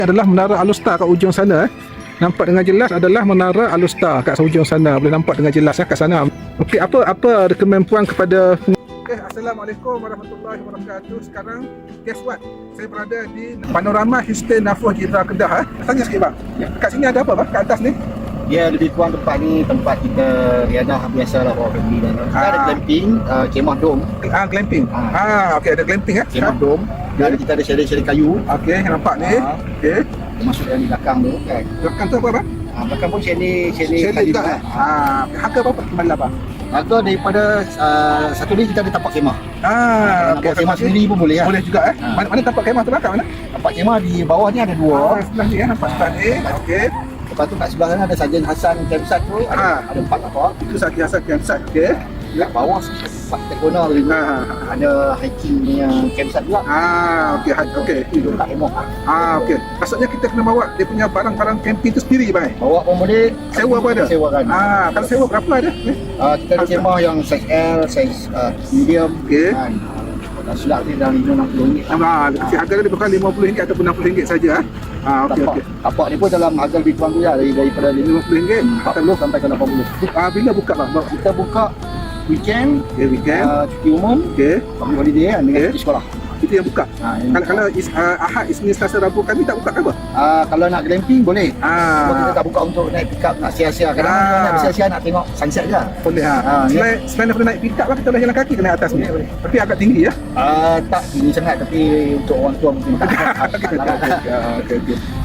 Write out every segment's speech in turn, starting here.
Adalah Menara Alustar kat ujung sana. Nampak dengan jelas adalah Menara Alustar kat ujung sana. Boleh nampak dengan jelas kat sana. Okey, apa rekomen puan kepada Assalamualaikum warahmatullahi wabarakatuh. Sekarang guess what? Saya berada di Panorama Hilton Nafoh Jitra Kedah. Tanya sikit bang. Kat sini ada apa bang? Kat atas ni? Ya, lebih kurang tempat ni tempat kita riadah biasalah orang family dan kita ada glamping, kemah dom. Glamping. Okey, ada glamping Kemah dom. Dan kita ada chalet-chalet kayu. Okey, nampak ni. Okey. Masuk dalam di belakang tu kan. Belakang tu apa bang? Belakang pun chalet Chalet juga. Harga berapa kemarin bang? Harga daripada satu ni kita ada tapak kemah. Okey, Kemah sendiri pun boleh. Boleh juga Mana tempat kemah tu bang? Kat mana? Tapak kemah di bawah ni ada dua. Sebelah ni nampak sebelah ni. Okey. Lepas tu kat sebelah sana ada Sarjan Hassan campsite tu, ada 4 tapak. Itu Sarjan Hassan campsite. Okey. Kat bawah tempat tektonal juga. Ada hiking punya campsite juga. Okey. Itu kat kemah. Okey. Maksudnya kita kena bawa dia punya barang-barang camping tu sendiri bang. Bawa pun boleh. Sewa apa ada? Sewakan. Kalau sewa berapa ada? Kita ada kemah yang size L, size medium. Okey. Tak silap ni dalam RM60. Harga dia bukan RM50 ataupun RM60 saja. Okey. Tapak ni pun dalam harga lebih kurang tu ya, daripada RM50 40 sampai ke 80. Bila buka bang? Kita buka weekend, Weekend. cuti umum, Okey. public holiday kan, dengan cuti sekolah. Itu yang buka. Kalau Ahad, Isnin, Selasa, Rabu kami tak buka ke apa? Kalau nak glamping boleh. Sebab kita tak buka untuk naik pick up, nak sia-sia. Kadang-kadang nak sia-sia nak tengok sunset je. Boleh Selain daripada naik pick up lah, kita boleh jalan kaki ke naik atas ni? Boleh. Tapi agak tinggi ya? Tak tinggi sangat, tapi untuk orang tua mungkin tak.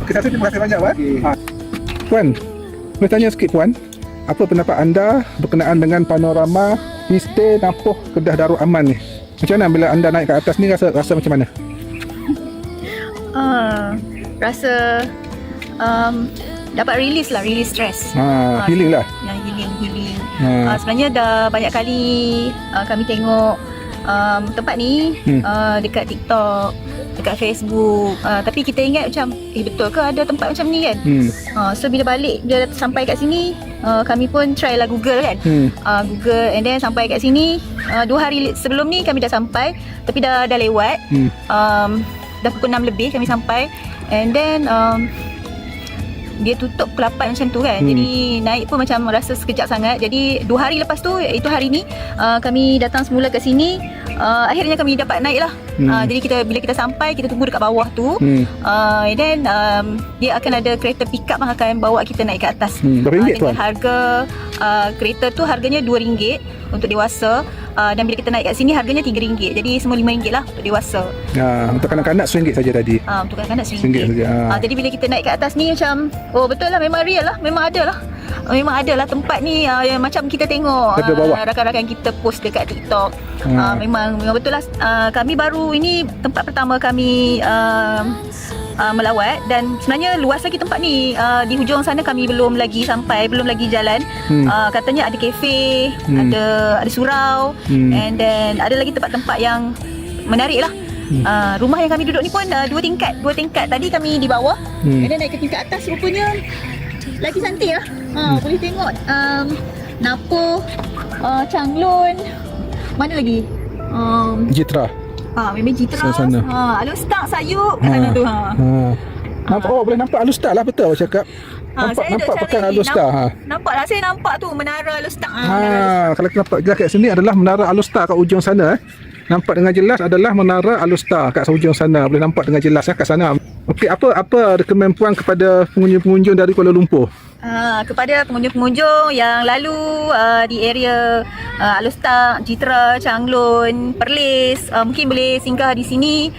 Okey, satu terima kasih banyak Puan. Puan, boleh tanya sikit Puan, apa pendapat anda berkenaan dengan panorama Hilton Nafoh Kedah Darul Aman ni? Macam mana bila anda naik ke atas ni, rasa macam mana? Rasa dapat release stres. Healing lah. Healing. Sebenarnya dah banyak kali kami tengok tempat ni dekat TikTok, dekat Facebook, tapi kita ingat macam betul ke ada tempat macam ni kan? So bila sampai kat sini, kami pun try lah Google kan. Google, and then sampai kat sini 2 hari sebelum ni kami dah sampai, tapi dah lewat. Dah pukul 6 lebih kami sampai, and then dia tutup pukul 8 macam tu kan. Jadi naik pun macam rasa sekejap sangat. Jadi 2 hari lepas tu, iaitu hari ni, kami datang semula kat sini. Akhirnya kami dapat naik lah. Jadi bila kita sampai, kita tunggu dekat bawah tu. And then dia akan ada kereta pick up yang akan bawa kita naik ke atas. Berapa ringgit dengan Tuan? harga kereta tu harganya RM2 untuk dewasa. Dan bila kita naik kat sini harganya RM3. Jadi semua RM5 lah untuk dewasa. Untuk kanak-kanak RM1 saja tadi. Untuk kanak-kanak RM1 RM1 saja. Jadi bila kita naik ke atas ni macam, oh betul lah, memang real lah. Memang ada lah tempat ni yang macam kita tengok rakan-rakan kita post dekat TikTok. Memang betul lah. Kami baru, ini tempat pertama kami melawat, dan sebenarnya luas lagi tempat ni. Di hujung sana kami belum lagi sampai, belum lagi jalan. Katanya ada kafe, ada surau, and then ada lagi tempat-tempat yang menarik lah. Rumah yang kami duduk ni pun 2 tingkat. Tadi kami di bawah, and then naik ke tingkat atas, rupanya lagi cantik lah. Boleh tengok Nafoh, Changlun, mana lagi? Jitra. Memang Jitra. Sana. Alustar, Sayup kat sana tu. Boleh nampak Alustar lah, betul awak cakap. Nampak pekan Alustar. Nampak lah, saya nampak tu Menara Alustar. Kalau kita nampak jelas kat sini adalah Menara Alustar kat ujung sana. Nampak dengan jelas adalah Menara Alustar kat ujung sana. Boleh nampak dengan jelas kat sana. Okey, apa rekomen puan kepada pengunjung-pengunjung dari Kuala Lumpur? Kepada pengunjung-pengunjung yang lalu di area Alustar, Jitra, Changlun, Perlis, mungkin boleh singgah di sini.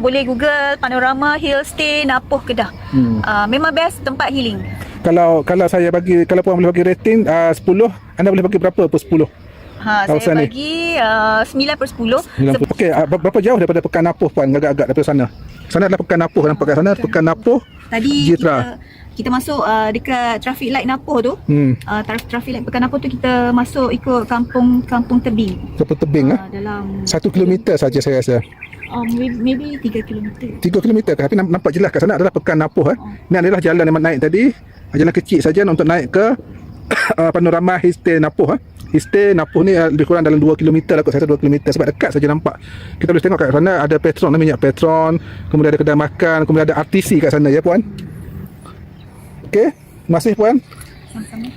Boleh Google Panorama Hilton Nafoh Kedah. Memang best tempat healing. Kalau puan boleh bagi rating 10, anda boleh bagi berapa per 10? Saya bagi 9/10. Okey, berapa jauh daripada Pekan Nafoh puan, agak-agak daripada sana? Sana adalah Pekan Nafoh, nampak kat sana Pekan Nafoh. Tadi Jitra. kita masuk dekat traffic light Nafoh tu. Traffic light Pekan Nafoh tu kita masuk ikut kampung Tebing. Kampung Tebing dalam 1 kilometer saja saya rasa. Maybe 3 kilometer. 3 kilometer, tapi nampak jelas kat sana adalah Pekan Nafoh. Ini adalah jalan yang naik tadi, jalan kecil saja untuk naik ke Panorama Hilton Nafoh. Histe Napoh ni lebih kurang dalam 2 km lah kot, saya rasa 2 km sebab dekat saja nampak. Kita boleh tengok kat sana ada Petron, minyak Petron, kemudian ada kedai makan, kemudian ada RTC kat sana ya puan. Okey, terima kasih puan. Sama-sama.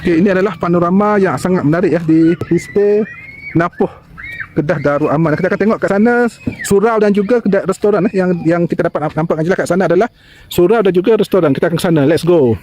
Okey, ini adalah panorama yang sangat menarik ya di Histe Napoh, Kedah Darul Aman. Kita akan tengok kat sana surau dan juga kedai restoran yang kita dapat nampak jelas kat sana adalah surau dan juga restoran. Kita akan ke sana. Let's go.